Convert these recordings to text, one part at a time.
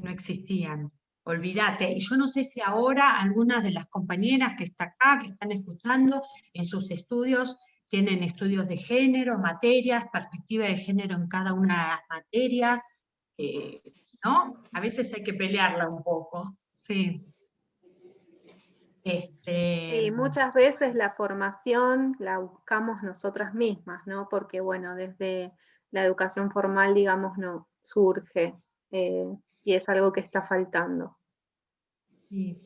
no existían. Olvídate. Y yo no sé si ahora algunas de las compañeras que está acá, que están escuchando, en sus estudios, tienen estudios de género, materias, perspectiva de género en cada una de las materias, eh, ¿no? A veces hay que pelearla un poco, sí. Sí, muchas veces la formación la buscamos nosotras mismas, ¿no? Porque, bueno, desde la educación formal, digamos, no surge, y es algo que está faltando. Sí.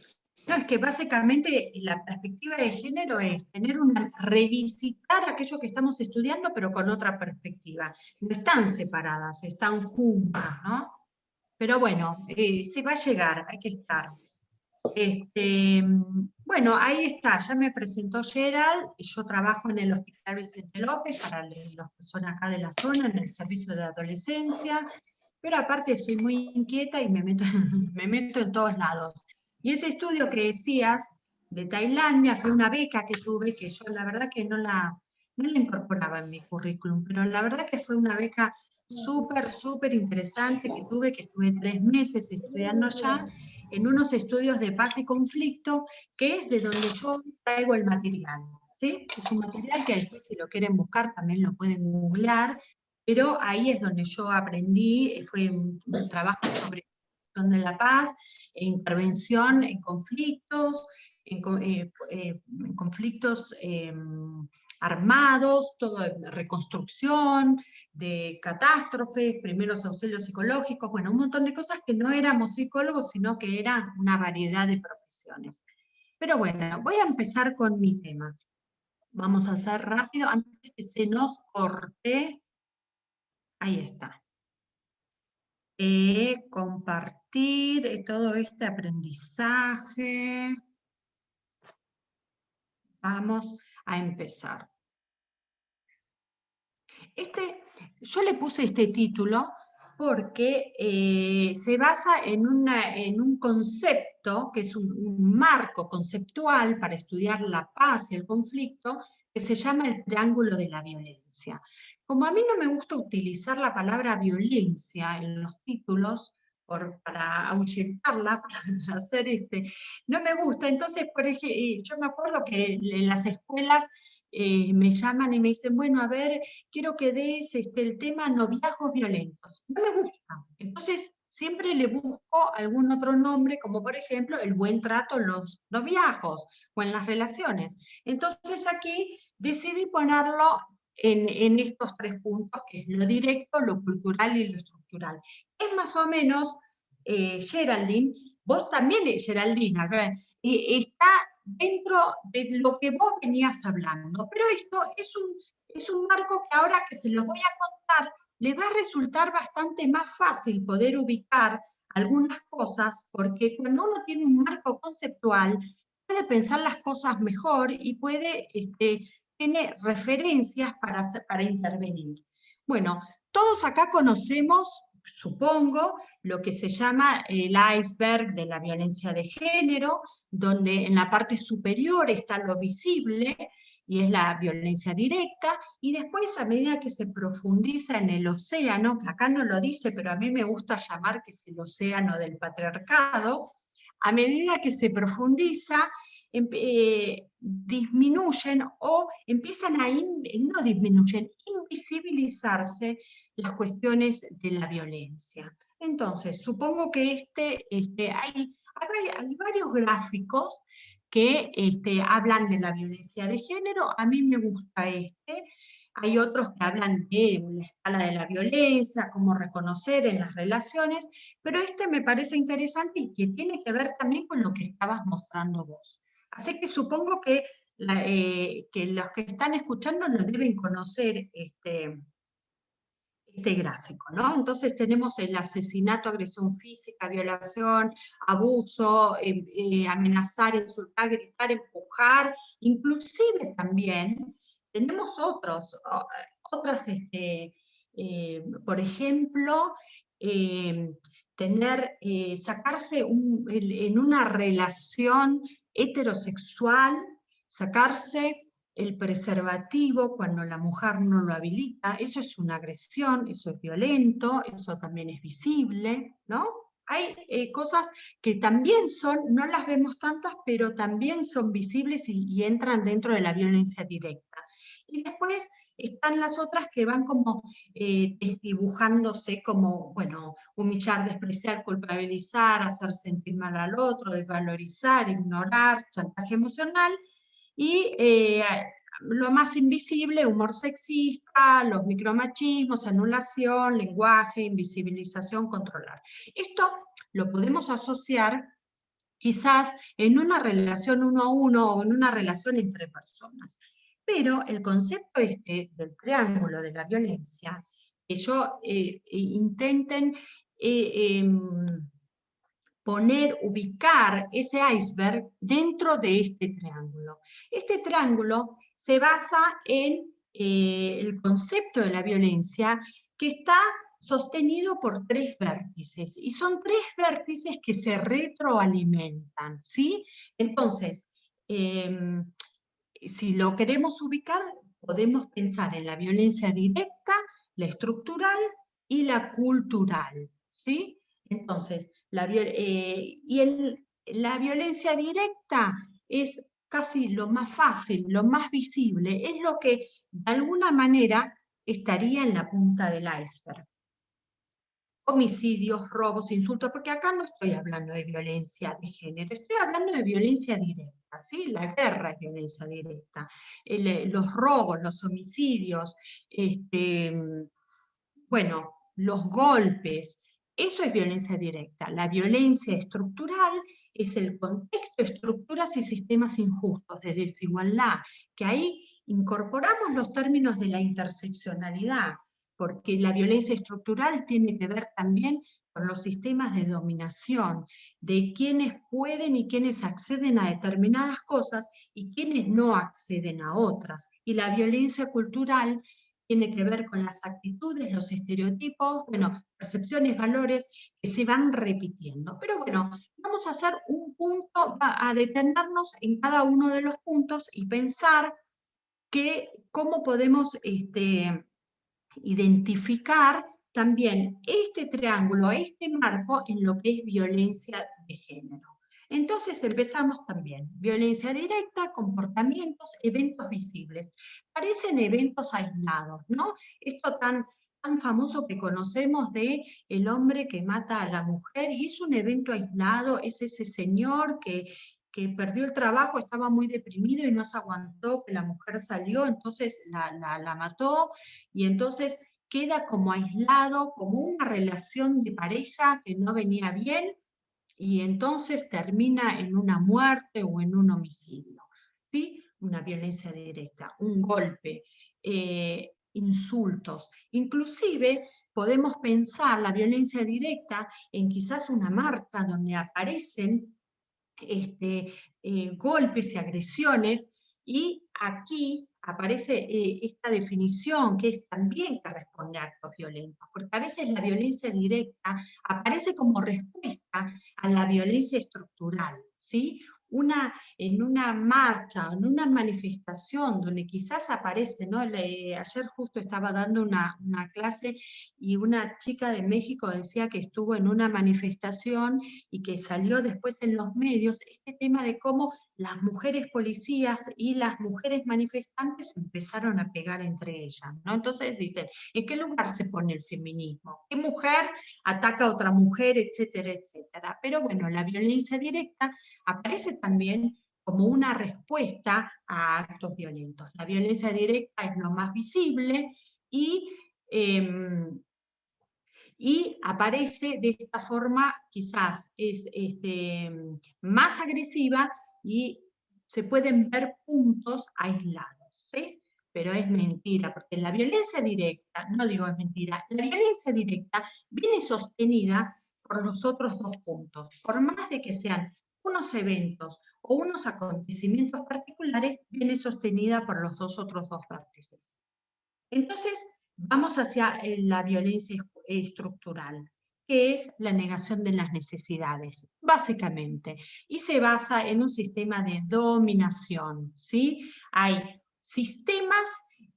No, es que básicamente la perspectiva de género es tener revisitar aquello que estamos estudiando, pero con otra perspectiva. No están separadas, están juntas, ¿no? Pero bueno, se va a llegar, hay que estar. Bueno, ahí está, ya me presentó Gerald, y yo trabajo en el Hospital Vicente López para los que son acá de la zona, en el servicio de adolescencia, pero aparte soy muy inquieta y me meto, me meto en todos lados. Y ese estudio que decías de Tailandia fue una beca que tuve, que yo la verdad que no la incorporaba en mi currículum, pero la verdad que fue una beca súper, súper interesante que tuve, que estuve 3 meses estudiando allá, en unos estudios de paz y conflicto, que es de donde yo traigo el material. ¿Sí? Es un material que después, si lo quieren buscar, también lo pueden googlear, pero ahí es donde yo aprendí, fue un trabajo sobre de la paz, intervención en conflictos, en conflictos armados, todo reconstrucción, de catástrofes, primeros auxilios psicológicos, bueno, un montón de cosas que no éramos psicólogos, sino que era una variedad de profesiones. Pero bueno, voy a empezar con mi tema. Vamos a hacer rápido, antes que se nos corte. Ahí está. Compartir todo este aprendizaje. Vamos a empezar. Yo le puse este título porque se basa en un concepto, que es un marco conceptual para estudiar la paz y el conflicto, que se llama el triángulo de la violencia. Como a mí no me gusta utilizar la palabra violencia en los títulos, para ahuyentarla, para hacer no me gusta, entonces por ejemplo, yo me acuerdo que en las escuelas me llaman y me dicen, bueno, a ver, quiero que des el tema noviazgos violentos. No me gusta. Entonces, siempre le busco algún otro nombre, como por ejemplo, el buen trato en los noviazgos o en las relaciones. Entonces, aquí decidí ponerlo en estos 3 puntos, que es lo directo, lo cultural y lo estructural. Es más o menos, Geraldine, vos también, Geraldina, está dentro de lo que vos venías hablando. Pero esto es un marco que ahora que se lo voy a contar, le va a resultar bastante más fácil poder ubicar algunas cosas, porque cuando uno tiene un marco conceptual, puede pensar las cosas mejor y tiene referencias para intervenir. Bueno, todos acá conocemos, supongo, lo que se llama el iceberg de la violencia de género, donde en la parte superior está lo visible, y es la violencia directa, y después a medida que se profundiza en el océano, que acá no lo dice, pero a mí me gusta llamar que es el océano del patriarcado, a medida que se profundiza, disminuyen o empiezan no disminuyen, invisibilizarse las cuestiones de la violencia. Entonces, supongo que hay varios gráficos que hablan de la violencia de género. A mí me gusta hay otros que hablan de la escala de la violencia, cómo reconocer en las relaciones, pero me parece interesante y que tiene que ver también con lo que estabas mostrando vos. Así que supongo que los que están escuchando lo deben conocer este gráfico, ¿no? Entonces tenemos el asesinato, agresión física, violación, abuso, amenazar, insultar, gritar, empujar, inclusive también tenemos otras, por ejemplo, sacarse en una relación heterosexual, sacarse el preservativo cuando la mujer no lo habilita, eso es una agresión, eso es violento, eso también es visible, ¿no? Hay cosas que también son, no las vemos tantas, pero también son visibles y entran dentro de la violencia directa. Y después están las otras que van como desdibujándose como, bueno, humillar, despreciar, culpabilizar, hacer sentir mal al otro, desvalorizar, ignorar, chantaje emocional, y lo más invisible, humor sexista, los micromachismos, anulación, lenguaje, invisibilización, controlar. Esto lo podemos asociar quizás en una relación uno a uno o en una relación entre personas. Pero el concepto del triángulo de la violencia, que yo intenten ubicar ese iceberg dentro de este triángulo. Este triángulo se basa en el concepto de la violencia, que está sostenido por 3 vértices, y son 3 vértices que se retroalimentan, ¿sí? Entonces, si lo queremos ubicar, podemos pensar en la violencia directa, la estructural y la cultural, ¿sí? Entonces, la violencia directa es casi lo más fácil, lo más visible, es lo que de alguna manera estaría en la punta del iceberg. Homicidios, robos, insultos, porque acá no estoy hablando de violencia de género, estoy hablando de violencia directa, ¿sí? La guerra es violencia directa, los robos, los homicidios, bueno, los golpes, eso es violencia directa. La violencia estructural es el contexto, estructuras y sistemas injustos de desigualdad, que ahí incorporamos los términos de la interseccionalidad, porque la violencia estructural tiene que ver también con los sistemas de dominación, de quienes pueden y quienes acceden a determinadas cosas y quienes no acceden a otras. Y la violencia cultural tiene que ver con las actitudes, los estereotipos, bueno, percepciones, valores que se van repitiendo. Pero bueno, vamos a hacer un punto, a detenernos en cada uno de los puntos y pensar cómo podemos identificar también este triángulo, este marco en lo que es violencia de género. Entonces empezamos también, violencia directa, comportamientos, eventos visibles. Parecen eventos aislados, ¿no? Esto tan famoso que conocemos de el hombre que mata a la mujer, y es un evento aislado, es ese señor que perdió el trabajo, estaba muy deprimido y no se aguantó, que la mujer salió, entonces la mató, y entonces queda como aislado, como una relación de pareja que no venía bien, y entonces termina en una muerte o en un homicidio, ¿sí? Una violencia directa, un golpe, insultos. Inclusive podemos pensar la violencia directa en quizás una marcha donde aparecen golpes y agresiones, y aquí aparece esta definición que es también que responde a actos violentos, porque a veces la violencia directa aparece como respuesta a la violencia estructural, ¿sí? En una marcha, en una manifestación donde quizás aparece, ¿no? Ayer justo estaba dando una clase y una chica de México decía que estuvo en una manifestación y que salió después en los medios, este tema de cómo las mujeres policías y las mujeres manifestantes empezaron a pegar entre ellas, ¿no? Entonces dicen, ¿en qué lugar se pone el feminismo? ¿Qué mujer ataca a otra mujer, etcétera, etcétera? Pero bueno, la violencia directa aparece también como una respuesta a actos violentos. La violencia directa es lo más visible y aparece de esta forma, quizás es más agresiva y se pueden ver puntos aislados, ¿sí? Pero es mentira, porque la violencia directa, no digo es mentira, la violencia directa viene sostenida por los otros 2 puntos. Por más de que sean unos eventos o unos acontecimientos particulares, viene sostenida por los otros 2 vértices. Entonces, vamos hacia la violencia estructural, que es la negación de las necesidades, básicamente, y se basa en un sistema de dominación, ¿sí? Hay sistemas,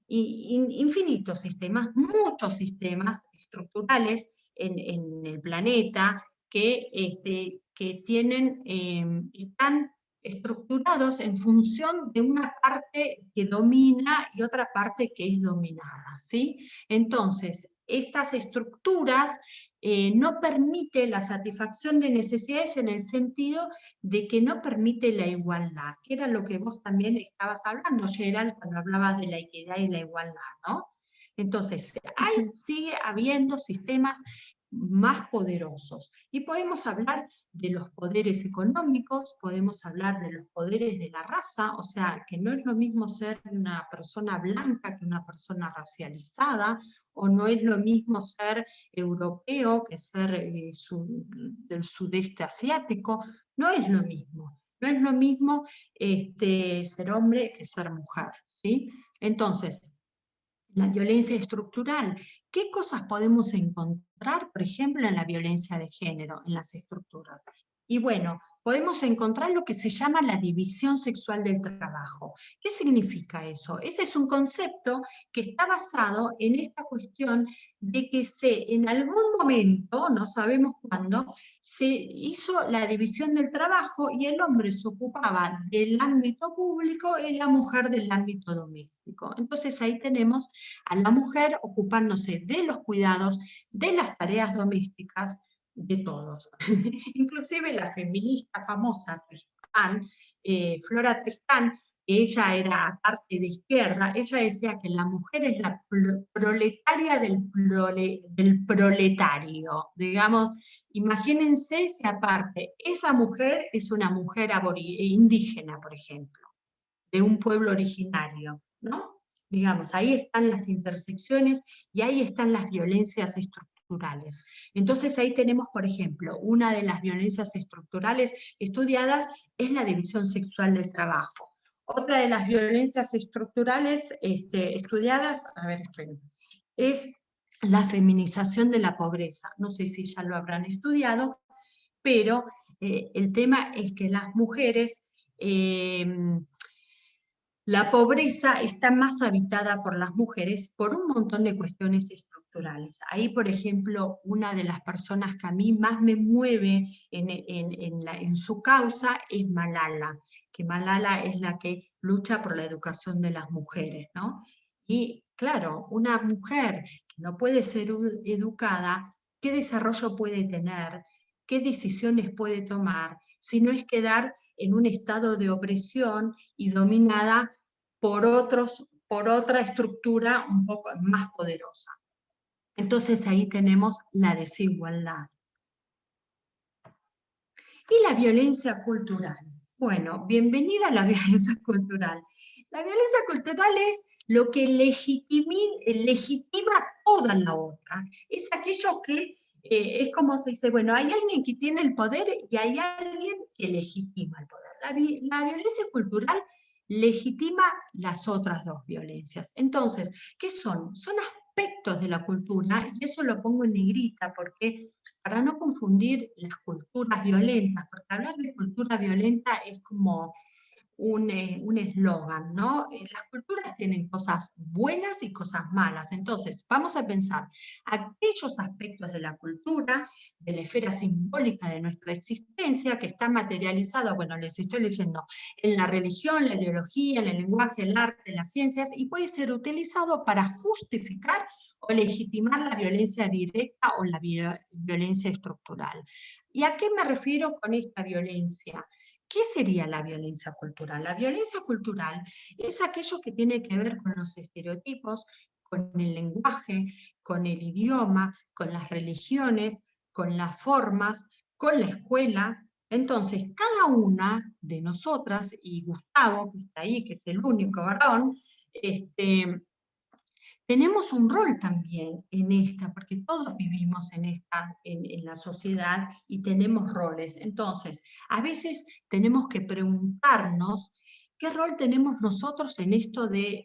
infinitos sistemas, muchos sistemas estructurales en el planeta, que tienen, están estructurados en función de una parte que domina y otra parte que es dominada, ¿sí? Entonces, estas estructuras no permiten la satisfacción de necesidades en el sentido de que no permite la igualdad, que era lo que vos también estabas hablando, Gerald, cuando hablabas de la equidad y la igualdad, ¿no? Entonces, sigue habiendo sistemas más poderosos. Y podemos hablar de los poderes económicos, podemos hablar de los poderes de la raza, o sea, que no es lo mismo ser una persona blanca que una persona racializada, o no es lo mismo ser europeo que ser del sudeste asiático, no es lo mismo. No es lo mismo ser hombre que ser mujer, ¿sí? Entonces, la violencia estructural. ¿Qué cosas podemos encontrar, por ejemplo, en la violencia de género, en las estructuras? Y bueno, podemos encontrar lo que se llama la división sexual del trabajo. ¿Qué significa eso? Ese es un concepto que está basado en esta cuestión de que en algún momento, no sabemos cuándo, se hizo la división del trabajo y el hombre se ocupaba del ámbito público y la mujer del ámbito doméstico. Entonces ahí tenemos a la mujer ocupándose de los cuidados, de las tareas domésticas, de todos. Inclusive la feminista famosa Tristán, Flora Tristán, ella era parte de izquierda, ella decía que la mujer es la proletaria del proletario. Digamos, imagínense si aparte esa mujer es una mujer indígena, por ejemplo, de un pueblo originario, ¿no? Digamos, ahí están las intersecciones y ahí están las violencias estructurales. Entonces ahí tenemos, por ejemplo, una de las violencias estructurales estudiadas es la división sexual del trabajo. Otra de las violencias estructurales estudiadas, a ver, esperen, es la feminización de la pobreza. No sé si ya lo habrán estudiado, pero el tema es que las mujeres la pobreza está más habitada por las mujeres por un montón de cuestiones estructurales. Ahí, por ejemplo, una de las personas que a mí más me mueve en su causa es Malala, que Malala es la que lucha por la educación de las mujeres, ¿no? Y claro, una mujer que no puede ser educada, ¿qué desarrollo puede tener? ¿Qué decisiones puede tomar? Si no es quedar en un estado de opresión y dominada por otra estructura un poco más poderosa. Entonces ahí tenemos la desigualdad. Y la violencia cultural. Bueno, bienvenida a la violencia cultural. La violencia cultural es lo que legitima toda la otra. Es aquello que es como se dice, bueno, hay alguien que tiene el poder y hay alguien que legitima el poder. La violencia cultural legitima las otras dos violencias. Entonces, ¿qué son? Son aspectos de la cultura, y eso lo pongo en negrita porque para no confundir las culturas violentas, porque hablar de cultura violenta es como un eslogan, ¿no? Las culturas tienen cosas buenas y cosas malas, entonces vamos a pensar aquellos aspectos de la cultura, de la esfera simbólica de nuestra existencia, que está materializada, bueno, les estoy leyendo, en la religión, la ideología, en el lenguaje, el arte, las ciencias, y puede ser utilizado para justificar o legitimar la violencia directa o la violencia estructural. ¿Y a qué me refiero con esta violencia? ¿Qué sería la violencia cultural? La violencia cultural es aquello que tiene que ver con los estereotipos, con el lenguaje, con el idioma, con las religiones, con las formas, con la escuela. Entonces, cada una de nosotras, y Gustavo, que está ahí, que es el único varón, tenemos un rol también en esta, porque todos vivimos en la sociedad y tenemos roles. Entonces, a veces tenemos que preguntarnos qué rol tenemos nosotros en esto de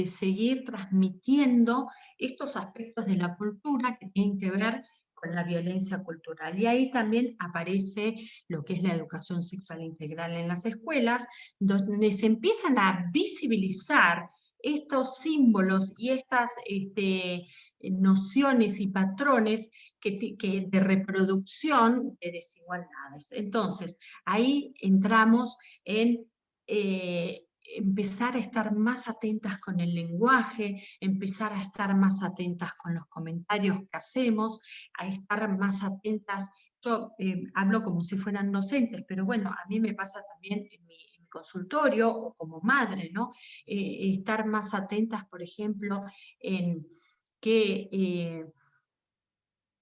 seguir transmitiendo estos aspectos de la cultura que tienen que ver con la violencia cultural. Y ahí también aparece lo que es la educación sexual integral en las escuelas, donde se empiezan a visibilizar estos símbolos y estas nociones y patrones de reproducción de desigualdades. Entonces, ahí entramos en empezar a estar más atentas con el lenguaje, empezar a estar más atentas con los comentarios que hacemos, a estar más atentas. Yo hablo como si fueran docentes, pero bueno, a mí me pasa también en mi consultorio o como madre, ¿no? Estar más atentas, por ejemplo, en que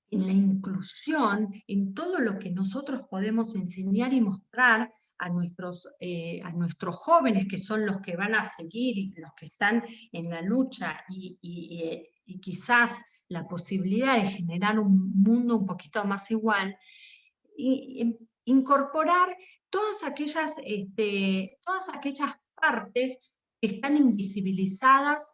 en la inclusión, en todo lo que nosotros podemos enseñar y mostrar a nuestros jóvenes, que son los que van a seguir y los que están en la lucha y quizás la posibilidad de generar un mundo un poquito más igual, y incorporar todas aquellas partes que están invisibilizadas,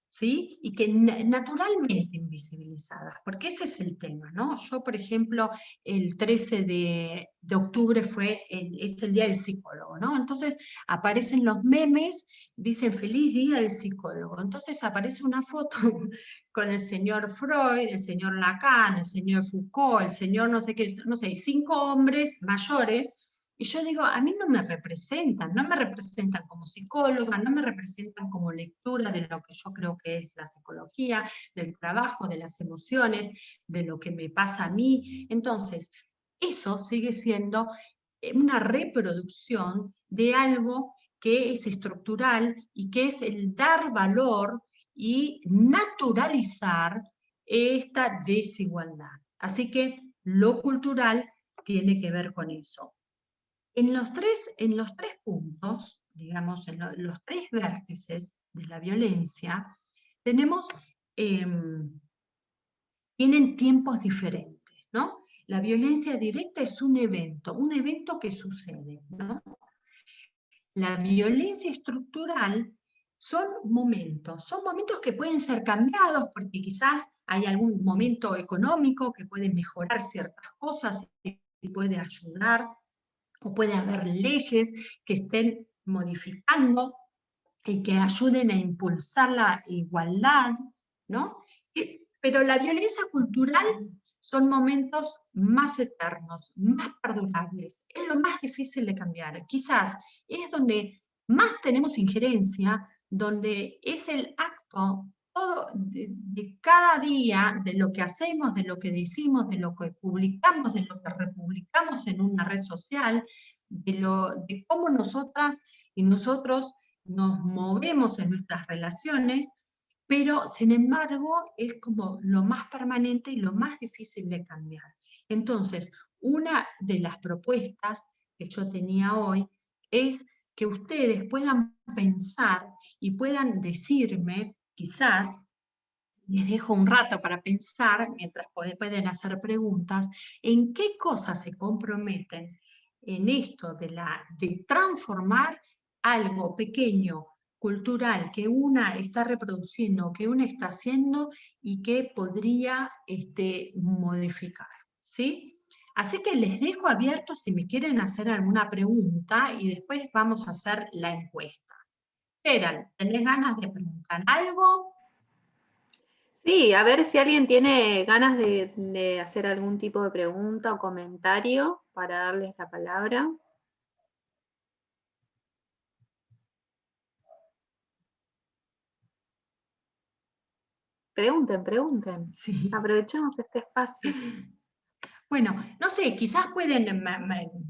¿sí? Y que naturalmente invisibilizadas, porque ese es el tema, ¿no? Yo, por ejemplo, el 13 de octubre es el Día del Psicólogo, ¿no? Entonces aparecen los memes, dicen feliz día del psicólogo, entonces aparece una foto con el señor Freud, el señor Lacan, el señor Foucault, el señor no sé qué, no sé, 5 hombres mayores, y yo digo, a mí no me representan como psicóloga, no me representan como lectura de lo que yo creo que es la psicología, del trabajo, de las emociones, de lo que me pasa a mí. Entonces, eso sigue siendo una reproducción de algo que es estructural y que es el dar valor y naturalizar esta desigualdad. Así que lo cultural tiene que ver con eso. En los tres puntos, digamos, los tres vértices de la violencia, tienen tiempos diferentes, ¿no? La violencia directa es un evento que sucede, ¿no? La violencia estructural son momentos que pueden ser cambiados porque quizás hay algún momento económico que puede mejorar ciertas cosas y puede ayudar, o puede haber leyes que estén modificando y que ayuden a impulsar la igualdad, ¿no? Pero la violencia cultural son momentos más eternos, más perdurables, es lo más difícil de cambiar. Quizás es donde más tenemos injerencia, donde es el acto todo de cada día, de lo que hacemos, de lo que decimos, de lo que publicamos, de lo que republicamos en una red social, de cómo nosotras y nosotros nos movemos en nuestras relaciones, pero sin embargo es como lo más permanente y lo más difícil de cambiar. Entonces, una de las propuestas que yo tenía hoy es que ustedes puedan pensar y puedan decirme, quizás, les dejo un rato para pensar, mientras pueden hacer preguntas, en qué cosas se comprometen en esto de transformar algo pequeño, cultural, que una está reproduciendo, que una está haciendo y que podría modificar, ¿sí? Así que les dejo abierto si me quieren hacer alguna pregunta y después vamos a hacer la encuesta. Gerald, ¿tenés ganas de preguntar algo? Sí, a ver si alguien tiene ganas de hacer algún tipo de pregunta o comentario para darles la palabra. Pregunten, pregunten. Sí. Aprovechemos este espacio. Bueno, no sé, quizás pueden,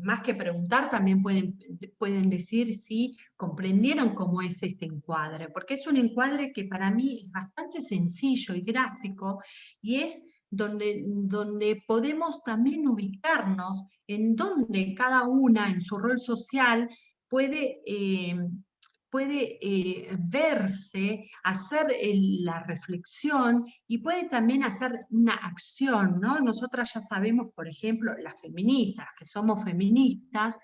más que preguntar, también pueden decir si comprendieron cómo es este encuadre, porque es un encuadre que para mí es bastante sencillo y gráfico, y es donde podemos también ubicarnos en donde cada una en su rol social puede verse, hacer la reflexión y puede también hacer una acción, ¿no? Nosotras ya sabemos, por ejemplo, las feministas, que somos feministas,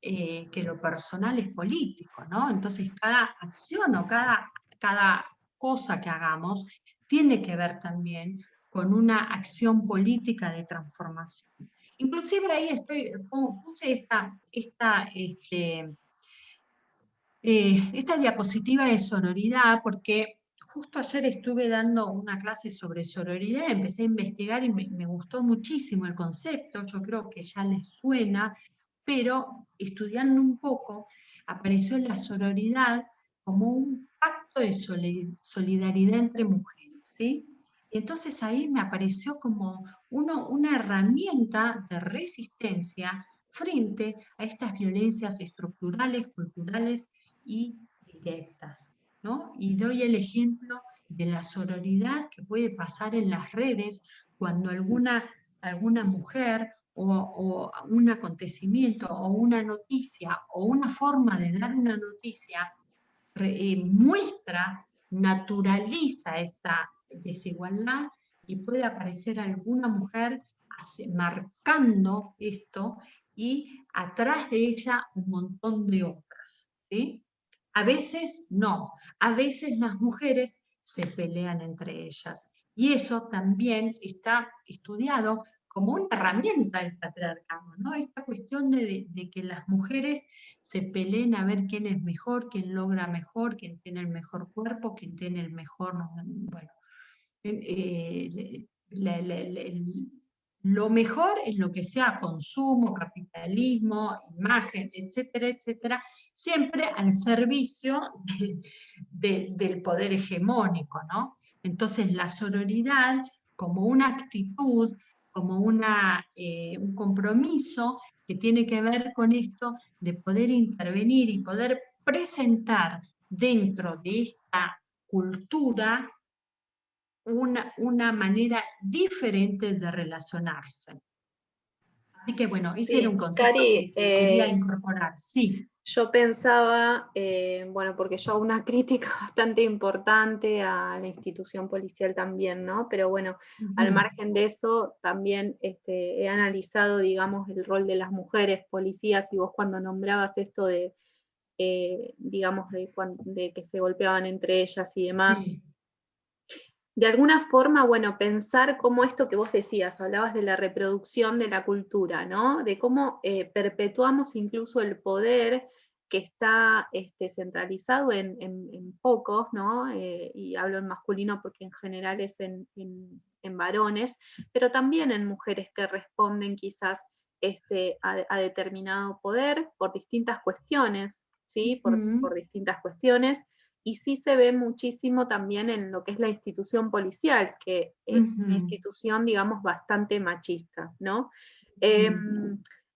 que lo personal es político, ¿no? Entonces cada acción o cada cosa que hagamos tiene que ver también con una acción política de transformación. Inclusive ahí puse Esta diapositiva es sororidad porque justo ayer estuve dando una clase sobre sororidad, empecé a investigar y me gustó muchísimo el concepto, yo creo que ya les suena, pero estudiando un poco apareció la sororidad como un pacto de solidaridad entre mujeres, ¿sí? Y entonces ahí me apareció como una herramienta de resistencia frente a estas violencias estructurales, culturales y directas, ¿no? Y doy el ejemplo de la sororidad que puede pasar en las redes cuando alguna mujer o un acontecimiento o una noticia o una forma de dar una noticia muestra, naturaliza esta desigualdad y puede aparecer alguna mujer marcando esto y atrás de ella un montón de otras, ¿sí? A veces no, a veces las mujeres se pelean entre ellas y eso también está estudiado como una herramienta del patriarcado, ¿no? Esta cuestión de que las mujeres se peleen a ver quién es mejor, quién logra mejor, quién tiene el mejor cuerpo, quién tiene el mejor, bueno, lo mejor es lo que sea consumo, capitalismo, imagen, etcétera, etcétera, siempre al servicio del poder hegemónico, ¿no? Entonces la sororidad como una actitud, como un compromiso que tiene que ver con esto de poder intervenir y poder presentar dentro de esta cultura una manera diferente de relacionarse. Así que bueno, ese era un Sí, concepto Cari, que quería incorporar, sí. yo pensaba, bueno, porque yo hago una crítica bastante importante a la institución policial también, ¿no? Pero bueno, al margen de eso, también he analizado, digamos, el rol de las mujeres policías, y vos cuando nombrabas esto de, digamos, de que se golpeaban entre ellas y demás, Sí. de alguna forma, bueno, pensar cómo esto que vos decías, hablabas de la reproducción de la cultura, ¿no? De cómo perpetuamos incluso el poder que está centralizado en pocos, ¿no? Y hablo en masculino porque en general es en varones, pero también en mujeres que responden quizás a determinado poder por distintas cuestiones, ¿sí? Por distintas cuestiones. Y sí se ve muchísimo también en lo que es la institución policial, que es una institución, digamos, bastante machista, ¿no?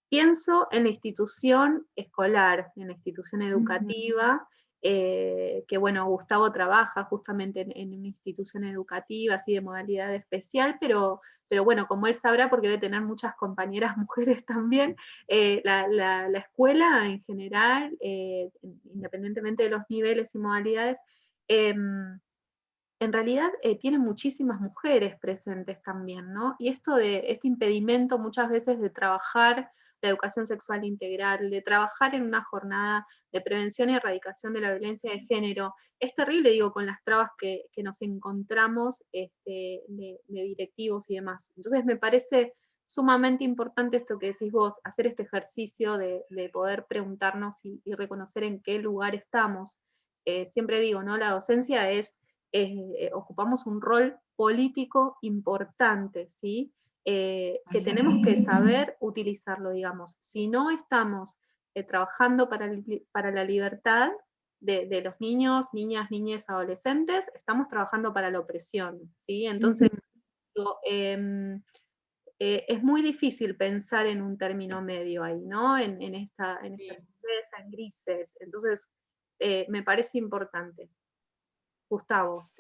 Pienso en la institución escolar, en la institución educativa, que bueno, Gustavo trabaja justamente en una institución educativa, así de modalidad especial, pero bueno, como él sabrá, porque debe tener muchas compañeras mujeres también, la escuela en general, independientemente de los niveles y modalidades, en realidad tiene muchísimas mujeres presentes también, ¿no? Y esto de este impedimento muchas veces de trabajar la educación sexual integral, de trabajar en una jornada de prevención y erradicación de la violencia de género, es terrible, digo, con las trabas que nos encontramos de directivos y demás. Entonces me parece sumamente importante esto que decís vos, hacer este ejercicio de poder preguntarnos y reconocer en qué lugar estamos. Siempre digo, ¿no? La docencia es ocupamos un rol político importante, ¿sí? Que tenemos que saber utilizarlo, digamos. Si no estamos trabajando para la libertad de los niños, niñas, niñas, adolescentes, estamos trabajando para la opresión, ¿sí? Entonces, es muy difícil pensar en un término medio ahí, ¿no? En esta pobreza, en grises. Entonces, me parece importante. Gustavo,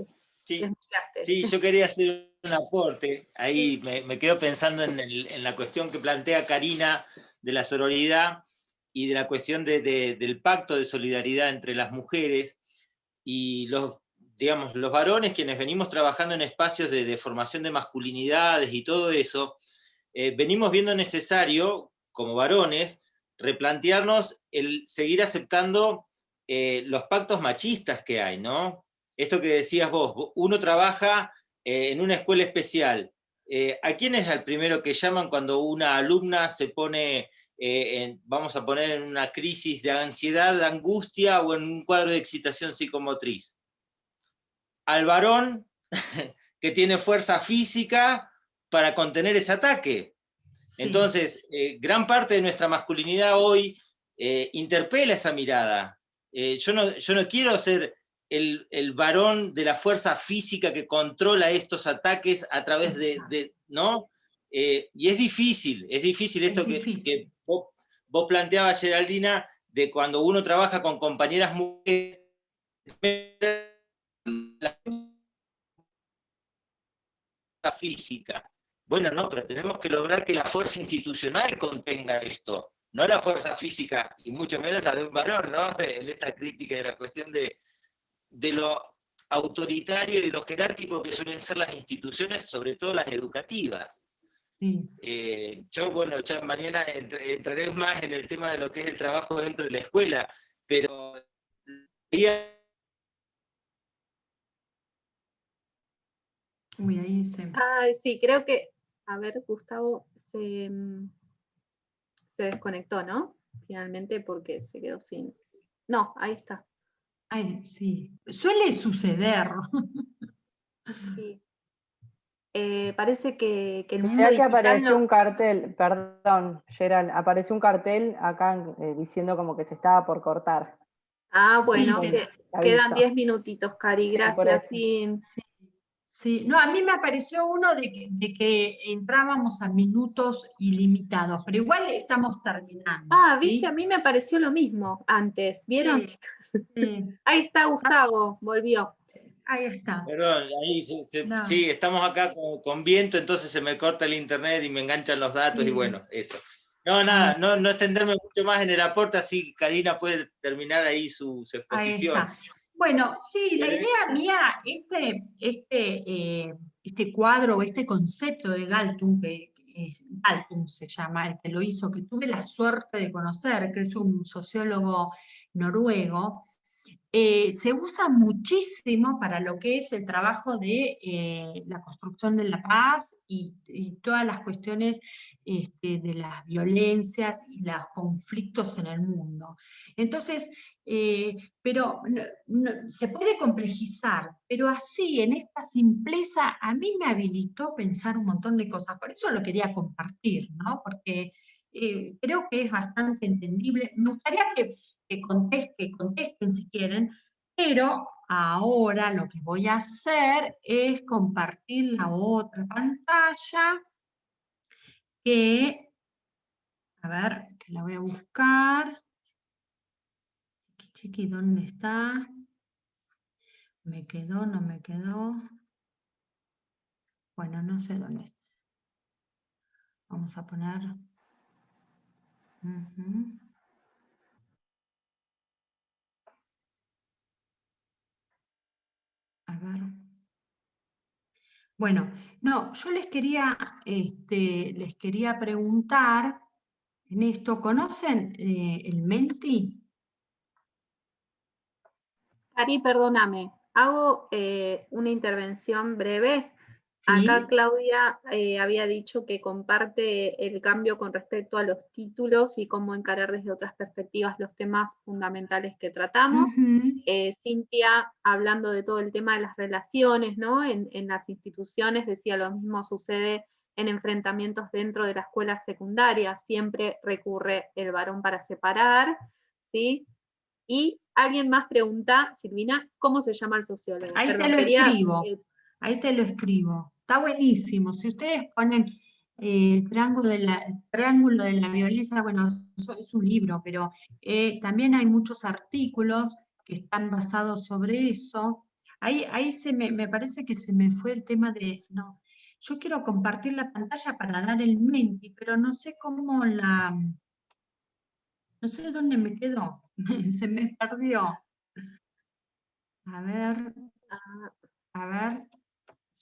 Sí, mezclaste. sí, yo quería hacer un aporte. Ahí me quedo pensando en la cuestión que plantea Karina de la sororidad y de la cuestión del pacto de solidaridad entre las mujeres y digamos, los varones, quienes venimos trabajando en espacios de formación de masculinidades y todo eso, venimos viendo necesario, como varones, replantearnos el seguir aceptando los pactos machistas que hay, ¿no? Esto que decías vos, uno trabaja en una escuela especial. ¿A quién es el primero que llaman cuando una alumna se pone vamos a poner en una crisis de ansiedad, de angustia, o en un cuadro de excitación psicomotriz. Al varón que tiene fuerza física para contener ese ataque. Sí. Entonces, gran parte de nuestra masculinidad hoy interpela esa mirada. Yo no quiero ser el varón de la fuerza física que controla estos ataques a través ¿no? Y es difícil esto que vos planteabas, Geraldina, de cuando uno trabaja con compañeras mujeres, la física. Bueno, no, pero tenemos que lograr que la fuerza institucional contenga esto, no la fuerza física, y mucho menos la de un varón, ¿no? En esta crítica de la cuestión de lo autoritario y de lo jerárquico que suelen ser las instituciones, sobre todo las educativas. Sí. Yo, bueno, ya mañana entraré más en el tema de lo que es el trabajo dentro de la escuela, pero uy, ahí se... Ay, sí, creo que, a ver, Gustavo se desconectó, ¿no? Finalmente porque se quedó sin... No, ahí está. Ay, sí, suele suceder. Sí. Parece que el mundo mirá que digital apareció un cartel, perdón, Gerald, apareció un cartel acá diciendo como que se estaba por cortar. Ah, bueno, sí, quedan 10 minutitos, Cari, gracias. Sí, sí, no, a mí me apareció uno de que entrábamos a minutos ilimitados, pero igual estamos terminando. Ah, viste, a mí me pareció lo mismo antes, ¿vieron, chicas? Sí. Ahí está Gustavo, volvió. Ahí está. Perdón, ahí sí, estamos acá con viento, entonces se me corta el internet y me enganchan los datos y bueno, eso. No, nada, no extenderme mucho más en el aporte, así Karina puede terminar ahí su exposición. Ahí está. Bueno, sí, la idea mía, este cuadro, este concepto de Galtung, que Galtung se llama, el que lo hizo, que tuve la suerte de conocer, que es un sociólogo noruego, se usa muchísimo para lo que es el trabajo de la construcción de la paz y todas las cuestiones de las violencias y los conflictos en el mundo. Entonces, pero se puede complejizar, pero así, en esta simpleza, a mí me habilitó pensar un montón de cosas. Por eso lo quería compartir, ¿no? Porque creo que es bastante entendible. Me gustaría que contesten si quieren, pero ahora lo que voy a hacer es compartir la otra pantalla, que, a ver, que la voy a buscar. Chiqui, ¿dónde está? ¿Me quedó? ¿No me quedó? Bueno, no sé dónde está. Vamos a poner... A ver. Bueno, no, yo les quería preguntar en esto, ¿conocen el Menti? Cari, perdóname, hago una intervención breve. ¿Sí? Acá Claudia había dicho que comparte el cambio con respecto a los títulos y cómo encarar desde otras perspectivas los temas fundamentales que tratamos. Cintia, hablando de todo el tema de las relaciones, ¿no? En las instituciones, decía lo mismo sucede en enfrentamientos dentro de la escuela secundaria, siempre recurre el varón para separar, ¿sí? Y alguien más pregunta, Silvina, ¿cómo se llama el sociólogo? Ahí te lo escribo, ahí te lo escribo. Está buenísimo. Si ustedes ponen el triángulo de la violencia, bueno, es un libro, pero también hay muchos artículos que están basados sobre eso. Ahí me parece que se me fue el tema de... No, yo quiero compartir la pantalla para dar el Menti, pero no sé cómo no sé dónde me quedó. Se me perdió. A ver.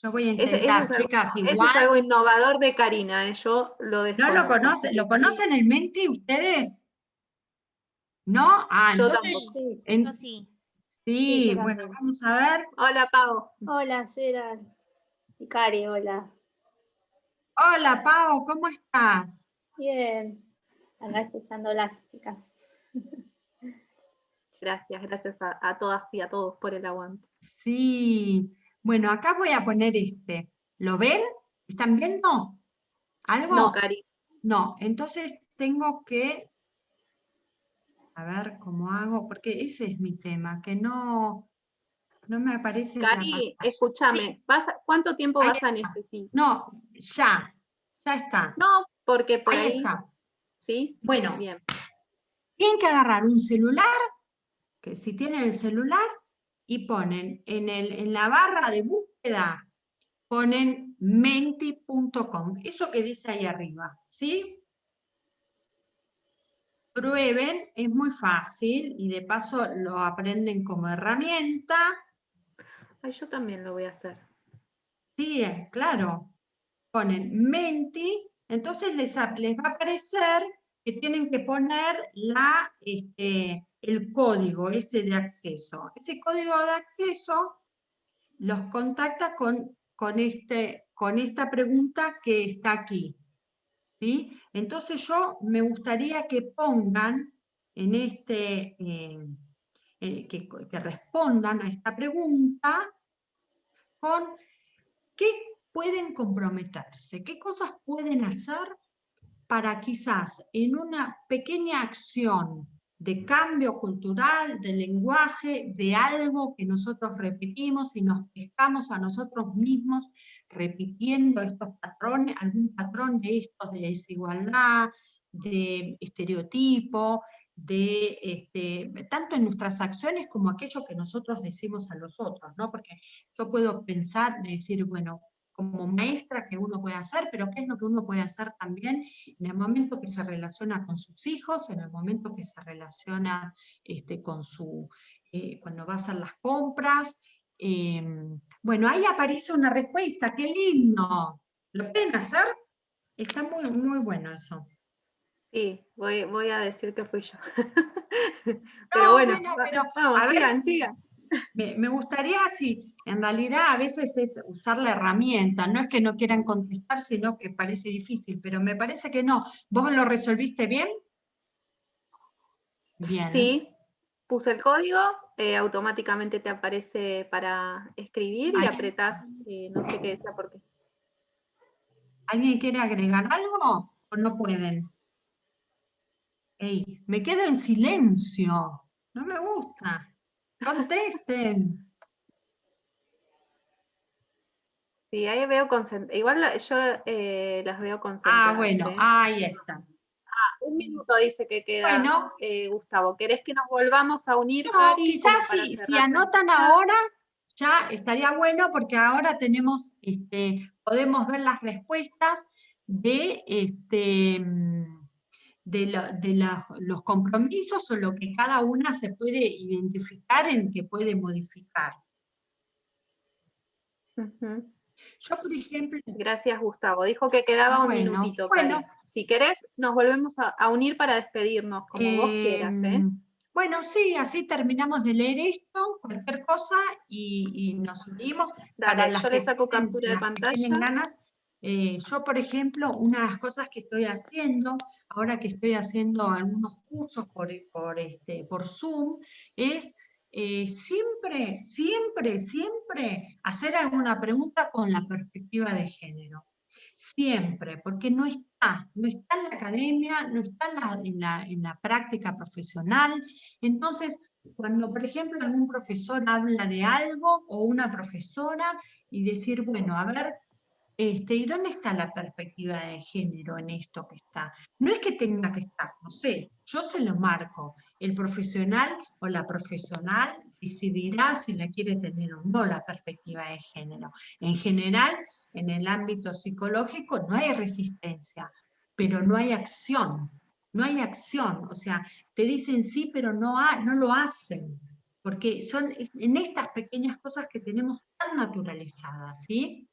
Yo voy a intentar, chicas, igual. Eso es algo innovador de Karina, yo lo desconozco. ¿No lo conocen? ¿Lo conocen el Menti ustedes? ¿No? Ah, yo entonces... Yo sí. Sí, yo bueno, vamos a ver. Hola, Pau. Hola, Gerald. Y Cari, hola. Hola, Pau, ¿cómo estás? Bien. Acá escuchándolas, chicas. Gracias a todas y a todos por el aguante. Sí. Bueno, acá voy a poner este. ¿Lo ven? ¿Están viendo algo? No, Cari. No, entonces tengo que, a ver cómo hago, porque ese es mi tema, que no me aparece la Cari, pantalla. escúchame, ¿cuánto tiempo Ahí vas a está. necesitar? No, ya está. No, porque por Ahí ahí, está. ¿sí? Bueno, Bien. tienen que agarrar un celular, que si tienen el celular, y ponen en la barra de búsqueda, ponen menti.com, eso que dice ahí arriba, ¿sí? Prueben, es muy fácil y de paso lo aprenden como herramienta. Ay, yo también lo voy a hacer. Sí, claro. Ponen Menti, entonces les va a aparecer que tienen que poner el código ese de acceso. Ese código de acceso los contacta con esta pregunta que está aquí. ¿Sí? Entonces me gustaría que pongan en que respondan a esta pregunta con qué pueden comprometerse, qué cosas pueden hacer para quizás en una pequeña acción de cambio cultural, de lenguaje, de algo que nosotros repetimos y nos pescamos a nosotros mismos repitiendo estos patrones, algún patrón de estos de desigualdad, de estereotipo, tanto en nuestras acciones como aquello que nosotros decimos a los otros, ¿no? Porque yo puedo pensar, decir, bueno, como maestra que uno puede hacer, pero qué es lo que uno puede hacer también en el momento que se relaciona con sus hijos, en el momento que se relaciona cuando va a hacer las compras. Bueno, ahí aparece una respuesta, qué lindo. ¿Lo pueden hacer? Está muy, muy bueno eso. Sí, voy a decir que fui yo. No, Pero bueno, pero vamos, a ver, sigan. me gustaría, si en realidad a veces es usar la herramienta, no es que no quieran contestar, sino que parece difícil, pero me parece que no. ¿Vos lo resolviste bien? Bien. Sí, puse el código, automáticamente te aparece para escribir y Ahí. apretás, no sé qué decía por qué. ¿Alguien quiere agregar algo o no pueden? Ey, me quedo en silencio. No me gusta. Contesten. Sí, ahí veo concentradas. Igual yo las veo concentradas. Bueno, ahí está. Un minuto dice que queda, Bueno, Gustavo. ¿Querés que nos volvamos a unir, no, Cari? quizás como para si cerrar? anotan ahora, ya estaría bueno porque ahora podemos ver las respuestas de los compromisos o lo que cada una se puede identificar en que puede modificar. Ujú. Yo, por ejemplo... Gracias, Gustavo. Dijo que quedaba un minutito, Cari. Si querés, nos volvemos a unir para despedirnos, como vos quieras. Bueno, sí, así terminamos de leer esto, cualquier cosa, y nos unimos. Dale, Para las yo que le saco tienen, captura de las que tienen pantalla. ganas, yo, por ejemplo, una de las cosas que estoy haciendo, ahora que estoy haciendo algunos cursos por Zoom, es siempre, siempre, siempre hacer alguna pregunta con la perspectiva de género. Siempre, porque no está en la academia, no está en la práctica profesional. Entonces, cuando, por ejemplo, algún profesor habla de algo o una profesora, y decir, bueno, a ver, ¿y dónde está la perspectiva de género en esto que está? No es que tenga que estar, no sé, yo se lo marco. El profesional o la profesional decidirá si la quiere tener o no la perspectiva de género. En general, en el ámbito psicológico no hay resistencia, pero no hay acción. No hay acción, o sea, te dicen sí, pero no lo hacen, porque son en estas pequeñas cosas que tenemos tan naturalizadas, ¿sí?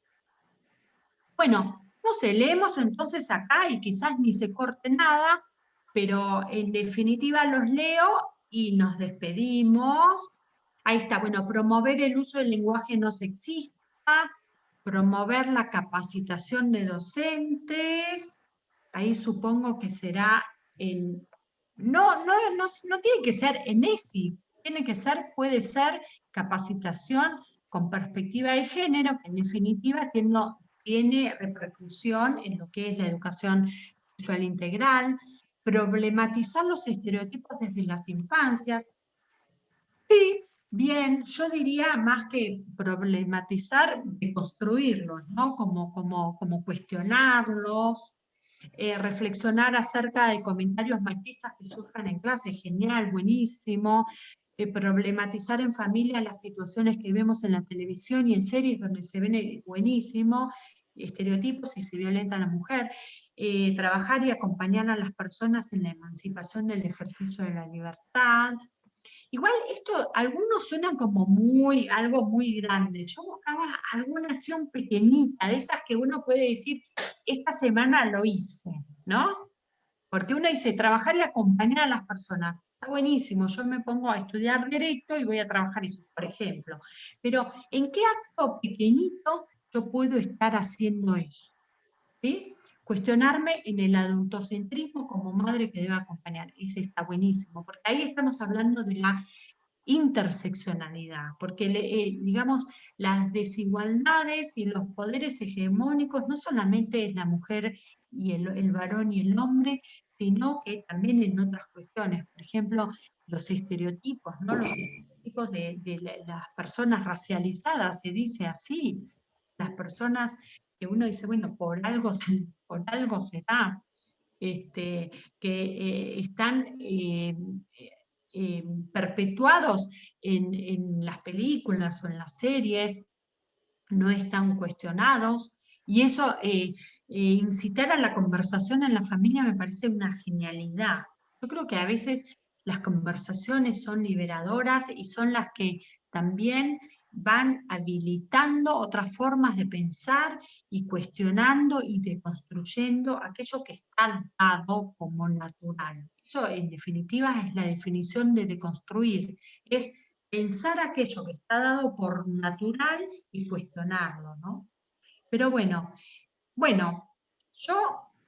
Bueno, no sé, leemos entonces acá y quizás ni se corte nada, pero en definitiva los leo y nos despedimos. Ahí está, bueno, promover el uso del lenguaje no sexista, promover la capacitación de docentes, ahí supongo que será no tiene que ser en ESI, puede ser capacitación con perspectiva de género, que en definitiva tiene repercusión en lo que es la educación sexual integral, problematizar los estereotipos desde las infancias. Sí, bien, yo diría más que problematizar, deconstruirlos, ¿no? Como cuestionarlos, reflexionar acerca de comentarios machistas que surjan en clase, genial, buenísimo. Problematizar en familia las situaciones que vemos en la televisión y en series donde se ven, buenísimo, estereotipos y se violenta a la mujer. Trabajar y acompañar a las personas en la emancipación del ejercicio de la libertad. Igual esto, algunos suenan como algo muy grande. Yo buscaba alguna acción pequeñita, de esas que uno puede decir, esta semana lo hice, ¿no? Porque uno dice, trabajar y acompañar a las personas. Está buenísimo, yo me pongo a estudiar Derecho y voy a trabajar eso, por ejemplo. Pero, ¿en qué acto pequeñito yo puedo estar haciendo eso? ¿Sí? Cuestionarme en el adultocentrismo como madre que debe acompañar. Ese está buenísimo, porque ahí estamos hablando de la interseccionalidad, porque digamos, las desigualdades y los poderes hegemónicos no solamente es la mujer y el varón y el hombre, sino que también en otras cuestiones, por ejemplo, los estereotipos, ¿no? Los estereotipos de las personas racializadas, se dice así, las personas que uno dice, bueno, por algo se da, que están perpetuados en las películas o en las series, no están cuestionados, y eso, incitar a la conversación en la familia me parece una genialidad. Yo creo que a veces las conversaciones son liberadoras y son las que también van habilitando otras formas de pensar y cuestionando y deconstruyendo aquello que está dado como natural. Eso, en definitiva, es la definición de deconstruir, es pensar aquello que está dado por natural y cuestionarlo, ¿no? Pero bueno,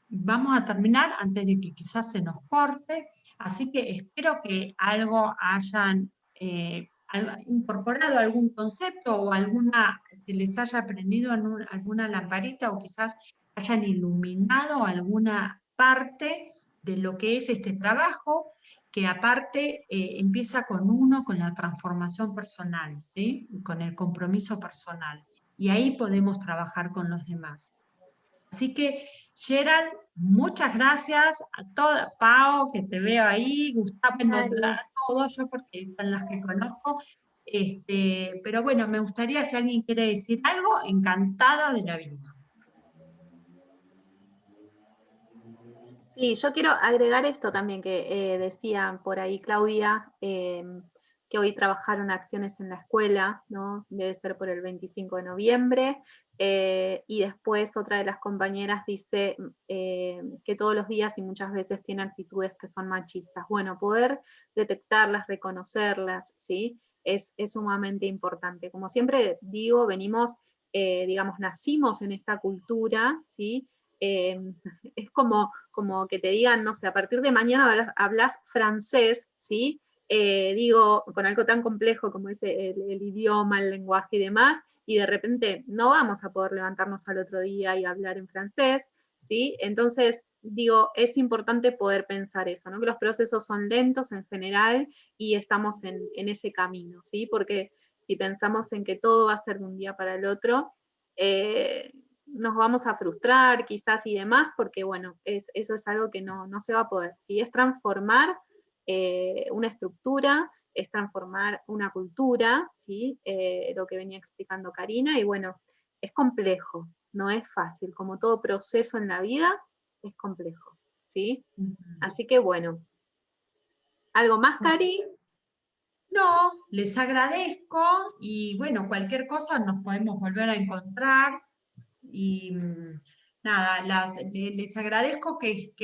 vamos a terminar antes de que quizás se nos corte, así que espero que algo hayan incorporado algún concepto o se les haya prendido alguna lamparita o quizás hayan iluminado alguna parte de lo que es este trabajo, que aparte empieza con la transformación personal, ¿sí? Con el compromiso personal. Y ahí podemos trabajar con los demás. Así que, Gerald, muchas gracias a toda, Pau, que te veo ahí, Gustavo, a todos, yo porque son las que conozco. Pero bueno, me gustaría, si alguien quiere decir algo, encantada de la vida. Sí, yo quiero agregar esto también que decía por ahí Claudia, que hoy trabajaron acciones en la escuela, ¿no? Debe ser por el 25 de noviembre, y después otra de las compañeras dice que todos los días y muchas veces tiene actitudes que son machistas. Bueno, poder detectarlas, reconocerlas, ¿sí? Es sumamente importante. Como siempre digo, venimos, digamos, nacimos en esta cultura, ¿sí? Es como que te digan, no sé, a partir de mañana hablas francés, ¿sí? Digo, con algo tan complejo como es el idioma, el lenguaje y demás, y de repente no vamos a poder levantarnos al otro día y hablar en francés, ¿sí? Entonces, digo, es importante poder pensar eso, ¿no? Que los procesos son lentos en general y estamos en ese camino, ¿sí? Porque si pensamos en que todo va a ser de un día para el otro, nos vamos a frustrar quizás y demás, porque bueno, eso es algo que no se va a poder. Si es transformar una estructura, es transformar una cultura, ¿sí? Lo que venía explicando Karina, y bueno, es complejo, no es fácil, como todo proceso en la vida, es complejo, ¿sí? Así que bueno. ¿Algo más, Cari? No, les agradezco y bueno, cualquier cosa nos podemos volver a encontrar y nada, les agradezco que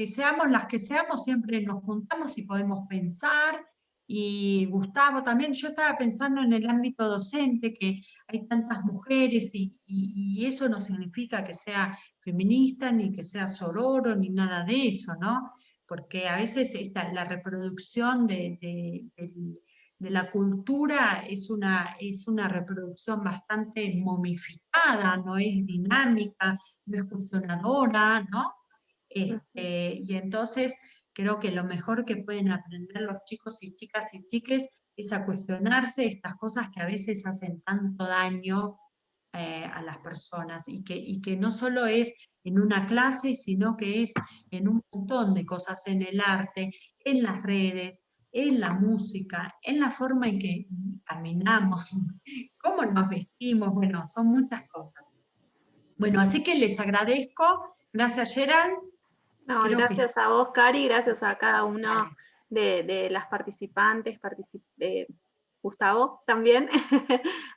seamos las que seamos, siempre nos juntamos y podemos pensar. Y Gustavo también, yo estaba pensando en el ámbito docente, que hay tantas mujeres y eso no significa que sea feminista, ni que sea sororo, ni nada de eso, ¿no? porque a veces la reproducción de la cultura es una reproducción bastante momificada, no es dinámica, no es cuestionadora, ¿no? Y entonces creo que lo mejor que pueden aprender los chicos y chicas y chiques es a cuestionarse estas cosas que a veces hacen tanto daño a las personas, y que no solo es en una clase, sino que es en un montón de cosas, en el arte, en las redes, en la música, en la forma en que caminamos, cómo nos vestimos, bueno, son muchas cosas. Bueno, así que les agradezco. Gracias, Gerald. No, gracias a vos, Cari, gracias a cada uno de las participantes, Gustavo también.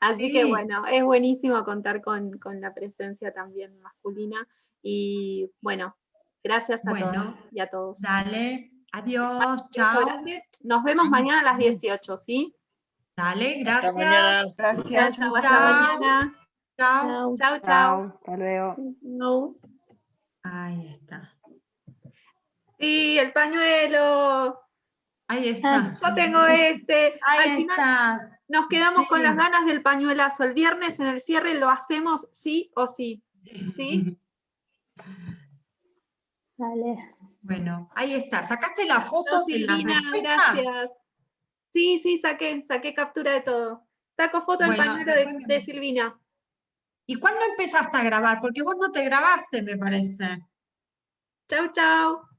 Así que bueno, es buenísimo contar con la presencia también masculina. Y bueno, gracias a todos y a todos. Dale, adiós, chao. Nos vemos mañana a las 18, ¿sí? Dale, gracias. Hasta mañana. Gracias. Chao, hasta mañana. Chao. Chao, chao. Hasta luego. No. Ahí está. Sí, el pañuelo. Ahí está. Yo tengo este. Ahí Al final está. nos quedamos con las ganas del pañuelazo. El viernes en el cierre lo hacemos sí o sí. ¿Sí? Dale. Bueno, ahí está. ¿Sacaste la foto No, de las Silvina, respuestas? gracias. Sí, saqué captura de todo. Saco foto del pañuelo de Silvina. ¿Y cuándo empezaste a grabar? Porque vos no te grabaste, me parece. Chau, chau.